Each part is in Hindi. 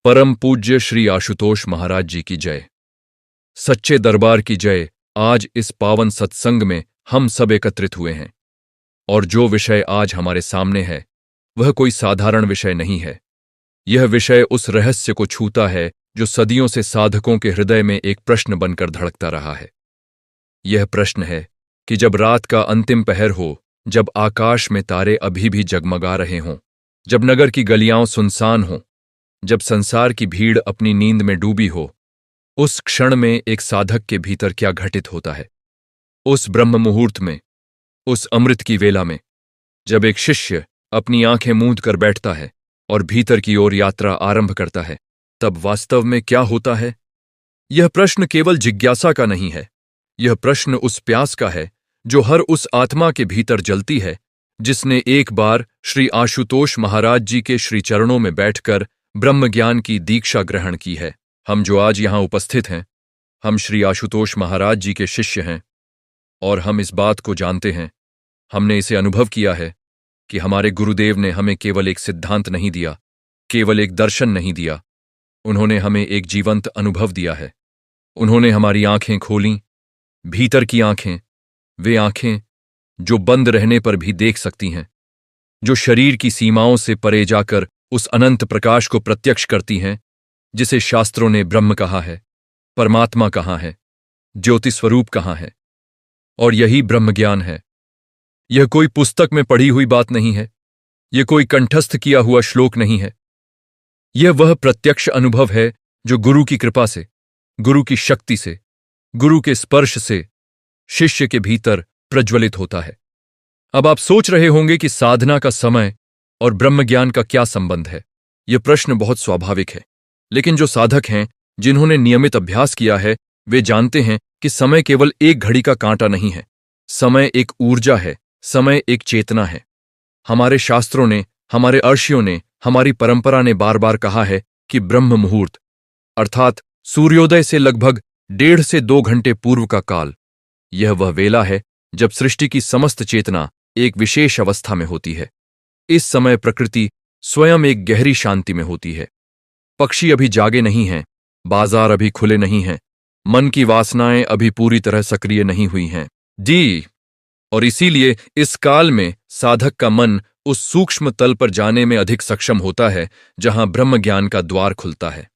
परम पूज्य श्री आशुतोष महाराज जी की जय। सच्चे दरबार की जय। आज इस पावन सत्संग में हम सब एकत्रित हुए हैं और जो विषय आज हमारे सामने है वह कोई साधारण विषय नहीं है। यह विषय उस रहस्य को छूता है जो सदियों से साधकों के हृदय में एक प्रश्न बनकर धड़कता रहा है। यह प्रश्न है कि जब रात का अंतिम पहर हो, जब आकाश में तारे अभी भी जगमगा रहे हों, जब नगर की गलियां सुनसान हों, जब संसार की भीड़ अपनी नींद में डूबी हो, उस क्षण में एक साधक के भीतर क्या घटित होता है। उस ब्रह्म मुहूर्त में, उस अमृत की वेला में, जब एक शिष्य अपनी आंखें मूंद कर बैठता है और भीतर की ओर यात्रा आरंभ करता है, तब वास्तव में क्या होता है। यह प्रश्न केवल जिज्ञासा का नहीं है, यह प्रश्न उस प्यास का है जो हर उस आत्मा के भीतर जलती है जिसने एक बार श्री आशुतोष महाराज जी के श्री चरणों में बैठकर ब्रह्म ज्ञान की दीक्षा ग्रहण की है। हम जो आज यहां उपस्थित हैं, हम श्री आशुतोष महाराज जी के शिष्य हैं और हम इस बात को जानते हैं, हमने इसे अनुभव किया है कि हमारे गुरुदेव ने हमें केवल एक सिद्धांत नहीं दिया, केवल एक दर्शन नहीं दिया, उन्होंने हमें एक जीवंत अनुभव दिया है। उन्होंने हमारी आंखें खोलीं, भीतर की आंखें, वे आंखें जो बंद रहने पर भी देख सकती हैं, जो शरीर की सीमाओं से परे जाकर उस अनंत प्रकाश को प्रत्यक्ष करती हैं जिसे शास्त्रों ने ब्रह्म कहा है, परमात्मा कहा है, ज्योति स्वरूप कहा है। और यही ब्रह्म ज्ञान है। यह कोई पुस्तक में पढ़ी हुई बात नहीं है, यह कोई कंठस्थ किया हुआ श्लोक नहीं है। यह वह प्रत्यक्ष अनुभव है जो गुरु की कृपा से, गुरु की शक्ति से, गुरु के स्पर्श से शिष्य के भीतर प्रज्वलित होता है। अब आप सोच रहे होंगे कि साधना का समय और ब्रह्म ज्ञान का क्या संबंध है। यह प्रश्न बहुत स्वाभाविक है, लेकिन जो साधक हैं, जिन्होंने नियमित अभ्यास किया है, वे जानते हैं कि समय केवल एक घड़ी का कांटा नहीं है। समय एक ऊर्जा है, समय एक चेतना है। हमारे शास्त्रों ने, हमारे ऋषियों ने, हमारी परंपरा ने बार बार कहा है कि ब्रह्म मुहूर्त अर्थात सूर्योदय से लगभग 1.5 से 2 घंटे पूर्व का काल, यह वह वेला है जब सृष्टि की समस्त चेतना एक विशेष अवस्था में होती है। इस समय प्रकृति स्वयं एक गहरी शांति में होती है। पक्षी अभी जागे नहीं हैं, बाजार अभी खुले नहीं हैं, मन की वासनाएं अभी पूरी तरह सक्रिय नहीं हुई हैं जी। और इसीलिए इस काल में साधक का मन उस सूक्ष्म तल पर जाने में अधिक सक्षम होता है जहां ब्रह्म ज्ञान का द्वार खुलता है।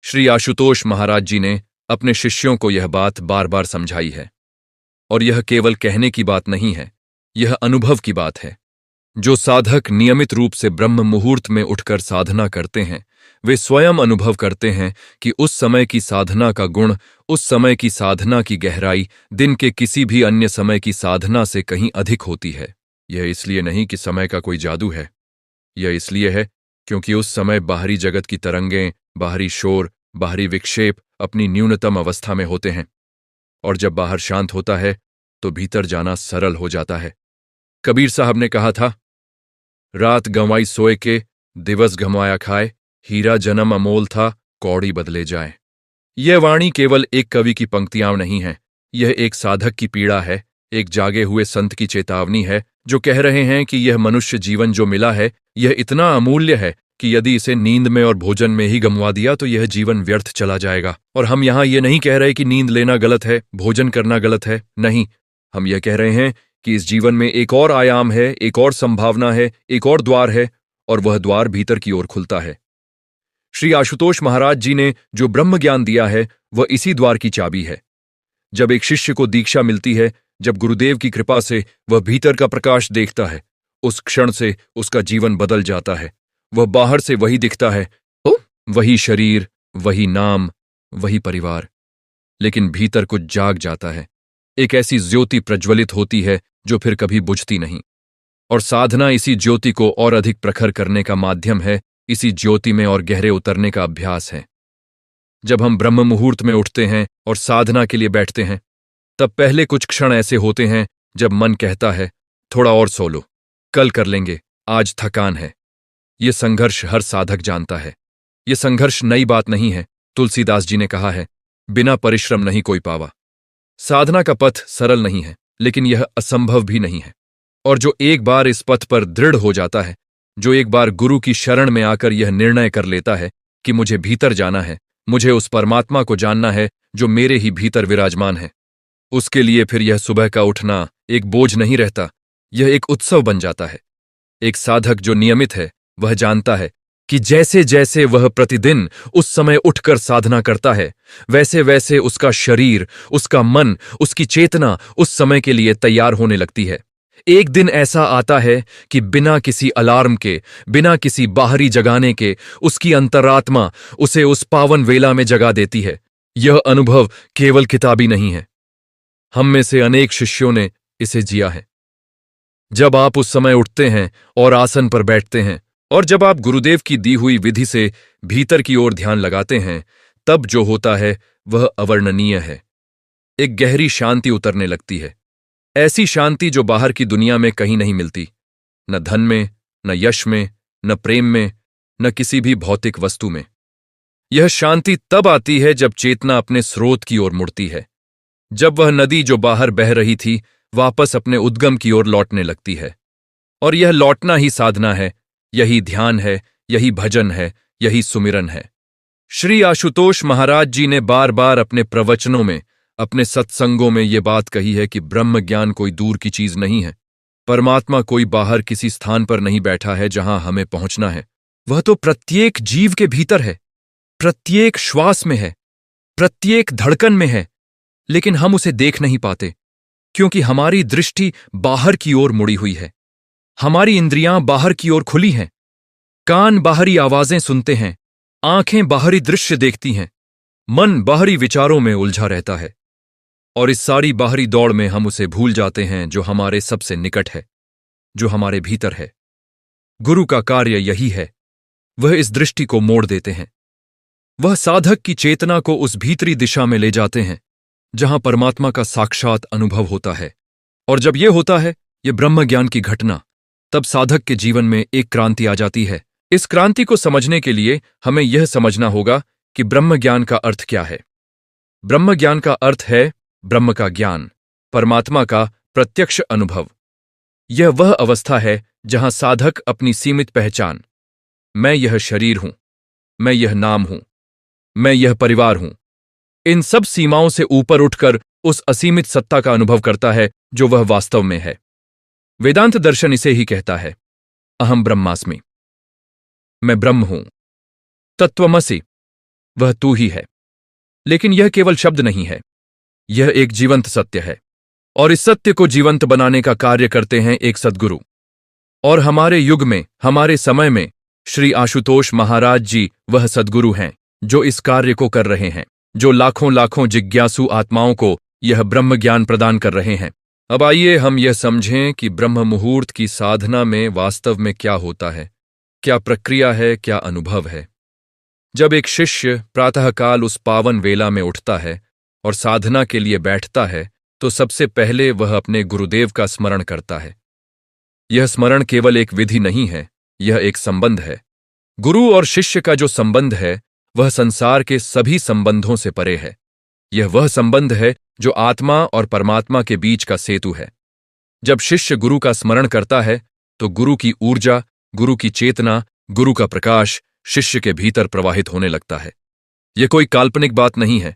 श्री आशुतोष महाराज जी ने अपने शिष्यों को यह बात बार बार समझाई है और यह केवल कहने की बात नहीं है, यह अनुभव की बात है। जो साधक नियमित रूप से ब्रह्म मुहूर्त में उठकर साधना करते हैं, वे स्वयं अनुभव करते हैं कि उस समय की साधना का गुण, उस समय की साधना की गहराई दिन के किसी भी अन्य समय की साधना से कहीं अधिक होती है। यह इसलिए नहीं कि समय का कोई जादू है, यह इसलिए है क्योंकि उस समय बाहरी जगत की तरंगें, बाहरी शोर, बाहरी विक्षेप अपनी न्यूनतम अवस्था में होते हैं और जब बाहर शांत होता है तो भीतर जाना सरल हो जाता है। कबीर साहब ने कहा था, रात गंवाई सोए के, दिवस गंवाया खाए, हीरा जन्म अमोल था, कौड़ी बदले जाए। यह वाणी केवल एक कवि की पंक्तियां नहीं है, यह एक साधक की पीड़ा है, एक जागे हुए संत की चेतावनी है जो कह रहे हैं कि यह मनुष्य जीवन जो मिला है, यह इतना अमूल्य है कि यदि इसे नींद में और भोजन में ही गंवा दिया तो यह जीवन व्यर्थ चला जाएगा। और हम यहां यह नहीं कह रहे कि नींद लेना गलत है, भोजन करना गलत है, नहीं। हम यह कह रहे हैं कि इस जीवन में एक और आयाम है, एक और संभावना है, एक और द्वार है और वह द्वार भीतर की ओर खुलता है। श्री आशुतोष महाराज जी ने जो ब्रह्म ज्ञान दिया है वह इसी द्वार की चाबी है। जब एक शिष्य को दीक्षा मिलती है, जब गुरुदेव की कृपा से वह भीतर का प्रकाश देखता है, उस क्षण से उसका जीवन बदल जाता है। वह बाहर से वही दिखता है, वही शरीर, वही नाम, वही परिवार, लेकिन भीतर कुछ जाग जाता है। एक ऐसी ज्योति प्रज्वलित होती है जो फिर कभी बुझती नहीं। और साधना इसी ज्योति को और अधिक प्रखर करने का माध्यम है, इसी ज्योति में और गहरे उतरने का अभ्यास है। जब हम ब्रह्म मुहूर्त में उठते हैं और साधना के लिए बैठते हैं, तब पहले कुछ क्षण ऐसे होते हैं जब मन कहता है, थोड़ा और सो लो, कल कर लेंगे, आज थकान है। यह संघर्ष हर साधक जानता है। यह संघर्ष नई बात नहीं है। तुलसीदास जी ने कहा है, बिना परिश्रम नहीं कोई पावा। साधना का पथ सरल नहीं है, लेकिन यह असंभव भी नहीं है। और जो एक बार इस पथ पर दृढ़ हो जाता है, जो एक बार गुरु की शरण में आकर यह निर्णय कर लेता है कि मुझे भीतर जाना है, मुझे उस परमात्मा को जानना है जो मेरे ही भीतर विराजमान है। उसके लिए फिर यह सुबह का उठना एक बोझ नहीं रहता, यह एक उत्सव बन जाता है। एक साधक जो नियमित है वह जानता है कि जैसे जैसे वह प्रतिदिन उस समय उठकर साधना करता है, वैसे वैसे उसका शरीर, उसका मन, उसकी चेतना उस समय के लिए तैयार होने लगती है। एक दिन ऐसा आता है कि बिना किसी अलार्म के, बिना किसी बाहरी जगाने के, उसकी अंतरात्मा उसे उस पावन वेला में जगा देती है। यह अनुभव केवल किताबी नहीं है, हम में से अनेक शिष्यों ने इसे जिया है। जब आप उस समय उठते हैं और आसन पर बैठते हैं, और जब आप गुरुदेव की दी हुई विधि से भीतर की ओर ध्यान लगाते हैं, तब जो होता है वह अवर्णनीय है। एक गहरी शांति उतरने लगती है, ऐसी शांति जो बाहर की दुनिया में कहीं नहीं मिलती, न धन में, न यश में, न प्रेम में, न किसी भी भौतिक वस्तु में। यह शांति तब आती है जब चेतना अपने स्रोत की ओर मुड़ती है, जब वह नदी जो बाहर बह रही थी वापस अपने उद्गम की ओर लौटने लगती है। और यह लौटना ही साधना है, यही ध्यान है, यही भजन है, यही सुमिरन है। श्री आशुतोष महाराज जी ने बार बार अपने प्रवचनों में, अपने सत्संगों में ये बात कही है कि ब्रह्म ज्ञान कोई दूर की चीज नहीं है। परमात्मा कोई बाहर किसी स्थान पर नहीं बैठा है जहां हमें पहुंचना है, वह तो प्रत्येक जीव के भीतर है, प्रत्येक श्वास में है, प्रत्येक धड़कन में है, लेकिन हम उसे देख नहीं पाते क्योंकि हमारी दृष्टि बाहर की ओर मुड़ी हुई है। हमारी इंद्रियां बाहर की ओर खुली हैं, कान बाहरी आवाजें सुनते हैं, आंखें बाहरी दृश्य देखती हैं, मन बाहरी विचारों में उलझा रहता है। और इस सारी बाहरी दौड़ में हम उसे भूल जाते हैं जो हमारे सबसे निकट है, जो हमारे भीतर है। गुरु का कार्य यही है, वह इस दृष्टि को मोड़ देते हैं। वह साधक की चेतना को उस भीतरी दिशा में ले जाते हैं जहां परमात्मा का साक्षात अनुभव होता है। और जब यह होता है, यह ब्रह्म ज्ञान की घटना, तब साधक के जीवन में एक क्रांति आ जाती है। इस क्रांति को समझने के लिए हमें यह समझना होगा कि ब्रह्म ज्ञान का अर्थ क्या है। ब्रह्म ज्ञान का अर्थ है ब्रह्म का ज्ञान, परमात्मा का प्रत्यक्ष अनुभव। यह वह अवस्था है जहां साधक अपनी सीमित पहचान, मैं यह शरीर हूं, मैं यह नाम हूं, मैं यह परिवार हूं, इन सब सीमाओं से ऊपर उठकर उस असीमित सत्ता का अनुभव करता है जो वह वास्तव में है। वेदांत दर्शन इसे ही कहता है, अहम ब्रह्मास्मि, मैं ब्रह्म हूं। तत्वमसि, वह तू ही है। लेकिन यह केवल शब्द नहीं है, यह एक जीवंत सत्य है, और इस सत्य को जीवंत बनाने का कार्य करते हैं एक सद्गुरु। और हमारे युग में, हमारे समय में श्री आशुतोष महाराज जी वह सद्गुरु हैं जो इस कार्य को कर रहे हैं, जो लाखों लाखों जिज्ञासु आत्माओं को यह ब्रह्म ज्ञान प्रदान कर रहे हैं। अब आइए हम यह समझें कि ब्रह्म मुहूर्त की साधना में वास्तव में क्या होता है, क्या प्रक्रिया है, क्या अनुभव है। जब एक शिष्य प्रातःकाल उस पावन वेला में उठता है और साधना के लिए बैठता है, तो सबसे पहले वह अपने गुरुदेव का स्मरण करता है। यह स्मरण केवल एक विधि नहीं है, यह एक संबंध है। गुरु और शिष्य का जो संबंध है वह संसार के सभी संबंधों से परे है। यह वह संबंध है जो आत्मा और परमात्मा के बीच का सेतु है। जब शिष्य गुरु का स्मरण करता है तो गुरु की ऊर्जा, गुरु की चेतना, गुरु का प्रकाश शिष्य के भीतर प्रवाहित होने लगता है। यह कोई काल्पनिक बात नहीं है,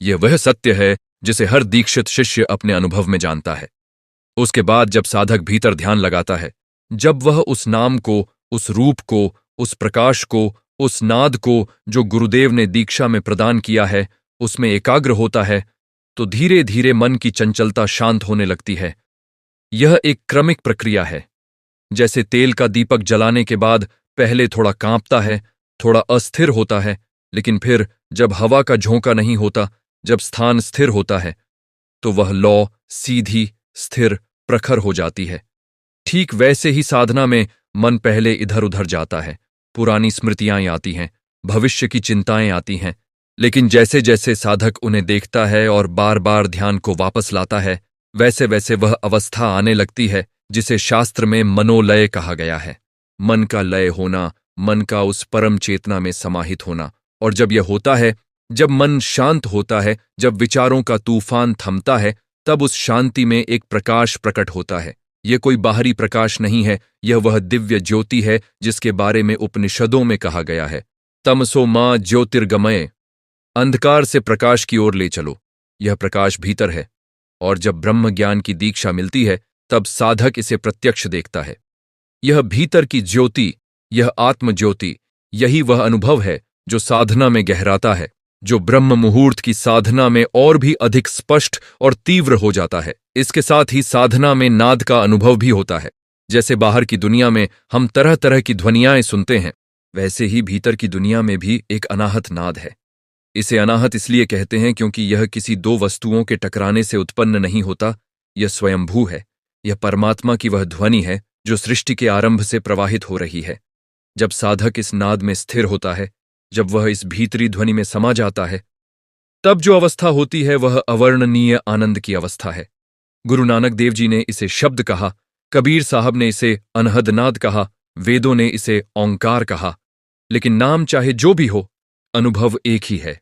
यह वह सत्य है जिसे हर दीक्षित शिष्य अपने अनुभव में जानता है। उसके बाद जब साधक भीतर ध्यान लगाता है, जब वह उस नाम को, उस रूप को, उस प्रकाश को, उस नाद को जो गुरुदेव ने दीक्षा में प्रदान किया है, उसमें एकाग्र होता है, तो धीरे धीरे मन की चंचलता शांत होने लगती है। यह एक क्रमिक प्रक्रिया है। जैसे तेल का दीपक जलाने के बाद पहले थोड़ा कांपता है, थोड़ा अस्थिर होता है, लेकिन फिर जब हवा का झोंका नहीं होता, जब स्थान स्थिर होता है, तो वह लौ सीधी, स्थिर, प्रखर हो जाती है। ठीक वैसे ही साधना में मन पहले इधर उधर जाता है, पुरानी स्मृतियां आती हैं, भविष्य की चिंताएं आती हैं, लेकिन जैसे जैसे साधक उन्हें देखता है और बार बार ध्यान को वापस लाता है, वैसे वैसे वह अवस्था आने लगती है जिसे शास्त्र में मनोलय कहा गया है। मन का लय होना, मन का उस परम चेतना में समाहित होना। और जब यह होता है, जब मन शांत होता है, जब विचारों का तूफान थमता है, तब उस शांति में एक प्रकाश प्रकट होता है। यह कोई बाहरी प्रकाश नहीं है, यह वह दिव्य ज्योति है जिसके बारे में उपनिषदों में कहा गया है, तमसो मां ज्योतिर्गमय, अंधकार से प्रकाश की ओर ले चलो। यह प्रकाश भीतर है, और जब ब्रह्म ज्ञान की दीक्षा मिलती है तब साधक इसे प्रत्यक्ष देखता है। यह भीतर की ज्योति, यह आत्म ज्योति, यही वह अनुभव है जो साधना में गहराता है, जो ब्रह्म मुहूर्त की साधना में और भी अधिक स्पष्ट और तीव्र हो जाता है। इसके साथ ही साधना में नाद का अनुभव भी होता है। जैसे बाहर की दुनिया में हम तरह तरह की ध्वनियाएं सुनते हैं, वैसे ही भीतर की दुनिया में भी एक अनाहत नाद है। इसे अनाहत इसलिए कहते हैं क्योंकि यह किसी दो वस्तुओं के टकराने से उत्पन्न नहीं होता, यह स्वयंभू है। यह परमात्मा की वह ध्वनि है जो सृष्टि के आरंभ से प्रवाहित हो रही है। जब साधक इस नाद में स्थिर होता है, जब वह इस भीतरी ध्वनि में समा जाता है, तब जो अवस्था होती है वह अवर्णनीय आनंद की अवस्था है। गुरु नानक देव जी ने इसे शब्द कहा, कबीर साहब ने इसे अनहद नाद कहा, वेदों ने इसे ओंकार कहा। लेकिन नाम चाहे जो भी हो, अनुभव एक ही है,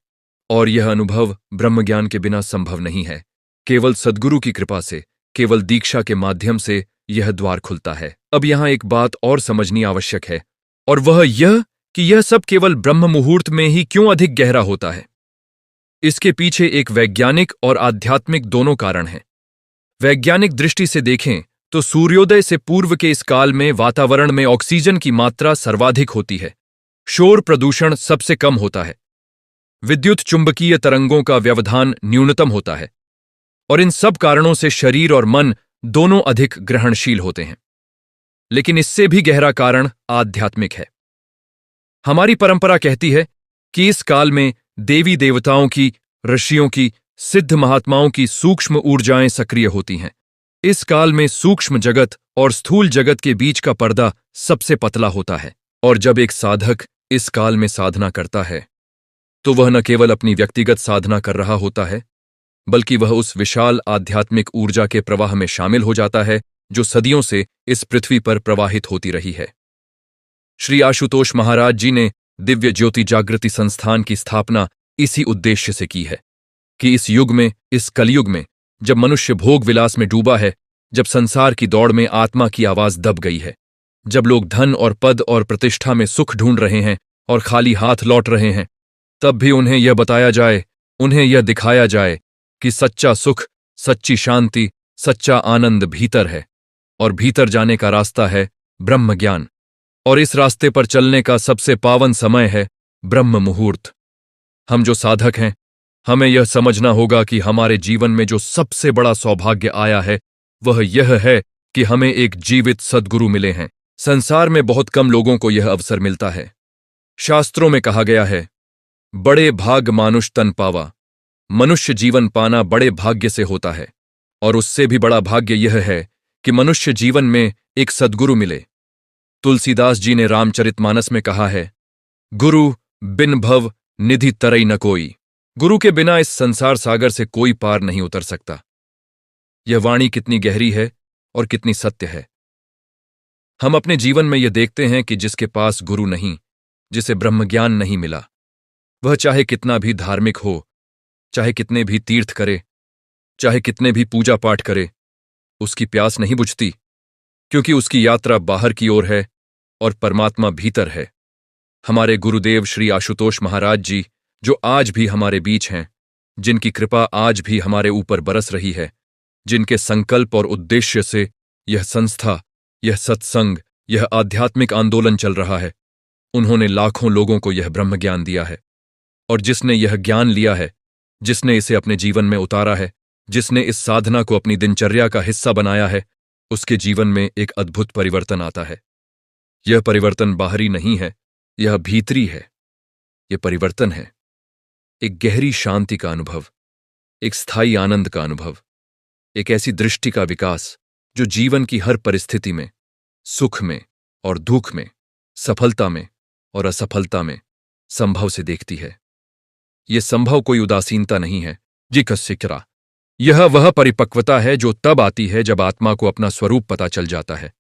और यह अनुभव ब्रह्मज्ञान के बिना संभव नहीं है। केवल सद्गुरु की कृपा से, केवल दीक्षा के माध्यम से यह द्वार खुलता है। अब यहां एक बात और समझनी आवश्यक है, और वह यह कि यह सब केवल ब्रह्म मुहूर्त में ही क्यों अधिक गहरा होता है। इसके पीछे एक वैज्ञानिक और आध्यात्मिक दोनों कारण हैं। वैज्ञानिक दृष्टि से देखें तो सूर्योदय से पूर्व के इस काल में वातावरण में ऑक्सीजन की मात्रा सर्वाधिक होती है, शोर प्रदूषण सबसे कम होता है, विद्युत चुंबकीय तरंगों का व्यवधान न्यूनतम होता है, और इन सब कारणों से शरीर और मन दोनों अधिक ग्रहणशील होते हैं। लेकिन इससे भी गहरा कारण आध्यात्मिक है। हमारी परंपरा कहती है कि इस काल में देवी देवताओं की, ऋषियों की, सिद्ध महात्माओं की सूक्ष्म ऊर्जाएं सक्रिय होती हैं। इस काल में सूक्ष्म जगत और स्थूल जगत के बीच का पर्दा सबसे पतला होता है, और जब एक साधक इस काल में साधना करता है तो वह न केवल अपनी व्यक्तिगत साधना कर रहा होता है, बल्कि वह उस विशाल आध्यात्मिक ऊर्जा के प्रवाह में शामिल हो जाता है जो सदियों से इस पृथ्वी पर प्रवाहित होती रही है। श्री आशुतोष महाराज जी ने दिव्य ज्योति जागृति संस्थान की स्थापना इसी उद्देश्य से की है कि इस युग में, इस कलयुग में, जब मनुष्य भोग विलास में डूबा है, जब संसार की दौड़ में आत्मा की आवाज दब गई है, जब लोग धन और पद और प्रतिष्ठा में सुख ढूंढ रहे हैं और खाली हाथ लौट रहे हैं, तब भी उन्हें यह बताया जाए, उन्हें यह दिखाया जाए कि सच्चा सुख, सच्ची शांति, सच्चा आनंद भीतर है, और भीतर जाने का रास्ता है ब्रह्म ज्ञान, और इस रास्ते पर चलने का सबसे पावन समय है ब्रह्म मुहूर्त। हम जो साधक हैं, हमें यह समझना होगा कि हमारे जीवन में जो सबसे बड़ा सौभाग्य आया है वह यह है कि हमें एक जीवित सद्गुरु मिले हैं। संसार में बहुत कम लोगों को यह अवसर मिलता है। शास्त्रों में कहा गया है, बड़े भाग मानुष तन पावा। मनुष्य जीवन पाना बड़े भाग्य से होता है, और उससे भी बड़ा भाग्य यह है कि मनुष्य जीवन में एक सद्गुरु मिले। तुलसीदास जी ने रामचरितमानस में कहा है, गुरु बिन भव निधि तरई न कोई। गुरु के बिना इस संसार सागर से कोई पार नहीं उतर सकता। यह वाणी कितनी गहरी है और कितनी सत्य है। हम अपने जीवन में यह देखते हैं कि जिसके पास गुरु नहीं, जिसे ब्रह्मज्ञान नहीं मिला, वह चाहे कितना भी धार्मिक हो, चाहे कितने भी तीर्थ करे, चाहे कितने भी पूजा पाठ करे, उसकी प्यास नहीं बुझती, क्योंकि उसकी यात्रा बाहर की ओर है और परमात्मा भीतर है। हमारे गुरुदेव श्री आशुतोष महाराज जी, जो आज भी हमारे बीच हैं, जिनकी कृपा आज भी हमारे ऊपर बरस रही है, जिनके संकल्प और उद्देश्य से यह संस्था, यह सत्संग, यह आध्यात्मिक आंदोलन चल रहा है, उन्होंने लाखों लोगों को यह ब्रह्म ज्ञान दिया है। और जिसने यह ज्ञान लिया है, जिसने इसे अपने जीवन में उतारा है, जिसने इस साधना को अपनी दिनचर्या का हिस्सा बनाया है, उसके जीवन में एक अद्भुत परिवर्तन आता है। यह परिवर्तन बाहरी नहीं है, यह भीतरी है। यह परिवर्तन है एक गहरी शांति का अनुभव, एक स्थायी आनंद का अनुभव, एक ऐसी दृष्टि का विकास जो जीवन की हर परिस्थिति में, सुख में और दुख में, सफलता में और असफलता में संभव से देखती है। यह संभव कोई उदासीनता नहीं है, जी कस्सिकरा। यह वह परिपक्वता है जो तब आती है जब आत्मा को अपना स्वरूप पता चल जाता है,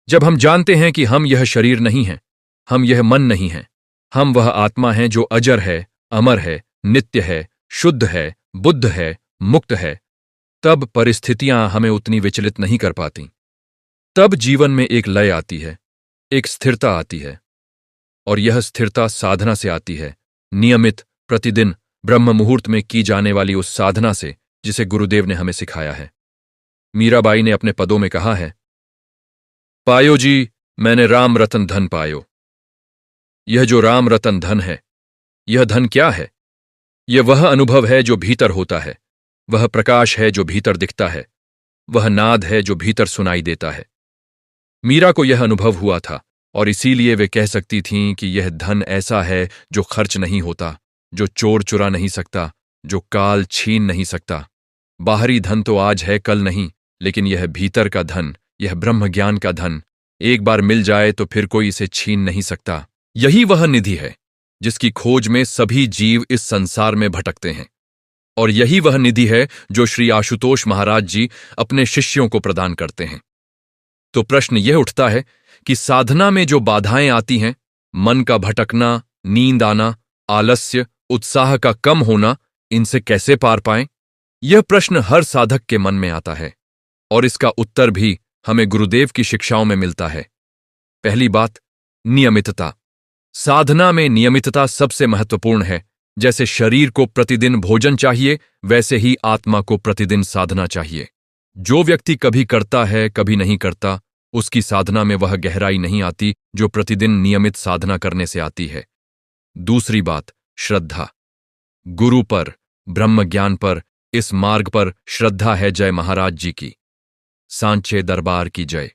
जब हम जानते हैं कि हम यह शरीर नहीं हैं, हम यह मन नहीं हैं, हम वह आत्मा हैं जो अजर है, अमर है, नित्य है, शुद्ध है, बुद्ध है, मुक्त है। तब परिस्थितियां हमें उतनी विचलित नहीं कर पाती। तब जीवन में एक लय आती है, एक स्थिरता आती है। और यह स्थिरता साधना से आती है, नियमित प्रतिदिन ब्रह्म मुहूर्त में की जाने वाली उस साधना से जिसे गुरुदेव ने हमें सिखाया है। मीराबाई ने अपने पदों में कहा है, पायो जी, मैंने राम रतन धन पायो। यह जो राम रतन धन है, यह धन क्या है? यह वह अनुभव है जो भीतर होता है, वह प्रकाश है जो भीतर दिखता है, वह नाद है जो भीतर सुनाई देता है। मीरा को यह अनुभव हुआ था और इसीलिए वे कह सकती थीं कि यह धन ऐसा है जो खर्च नहीं होता, जो चोर चुरा नहीं सकता, जो काल छीन नहीं सकता। बाहरी धन तो आज है कल नहीं, लेकिन यह भीतर का धन, यह ब्रह्म ज्ञान का धन, एक बार मिल जाए तो फिर कोई इसे छीन नहीं सकता। यही वह निधि है जिसकी खोज में सभी जीव इस संसार में भटकते हैं, और यही वह निधि है जो श्री आशुतोष महाराज जी अपने शिष्यों को प्रदान करते हैं। तो प्रश्न यह उठता है कि साधना में जो बाधाएं आती हैं, मन का भटकना, नींद आना, आलस्य, उत्साह का कम होना, इनसे कैसे पार पाएं? यह प्रश्न हर साधक के मन में आता है और इसका उत्तर भी हमें गुरुदेव की शिक्षाओं में मिलता है। पहली बात, नियमितता। साधना में नियमितता सबसे महत्वपूर्ण है। जैसे शरीर को प्रतिदिन भोजन चाहिए, वैसे ही आत्मा को प्रतिदिन साधना चाहिए। जो व्यक्ति कभी करता है कभी नहीं करता, उसकी साधना में वह गहराई नहीं आती जो प्रतिदिन नियमित साधना करने से आती है। दूसरी बात, श्रद्धा। गुरु पर, ब्रह्म ज्ञान पर, इस मार्ग पर श्रद्धा है। जय महाराज जी की। सांचे दरबार की जय।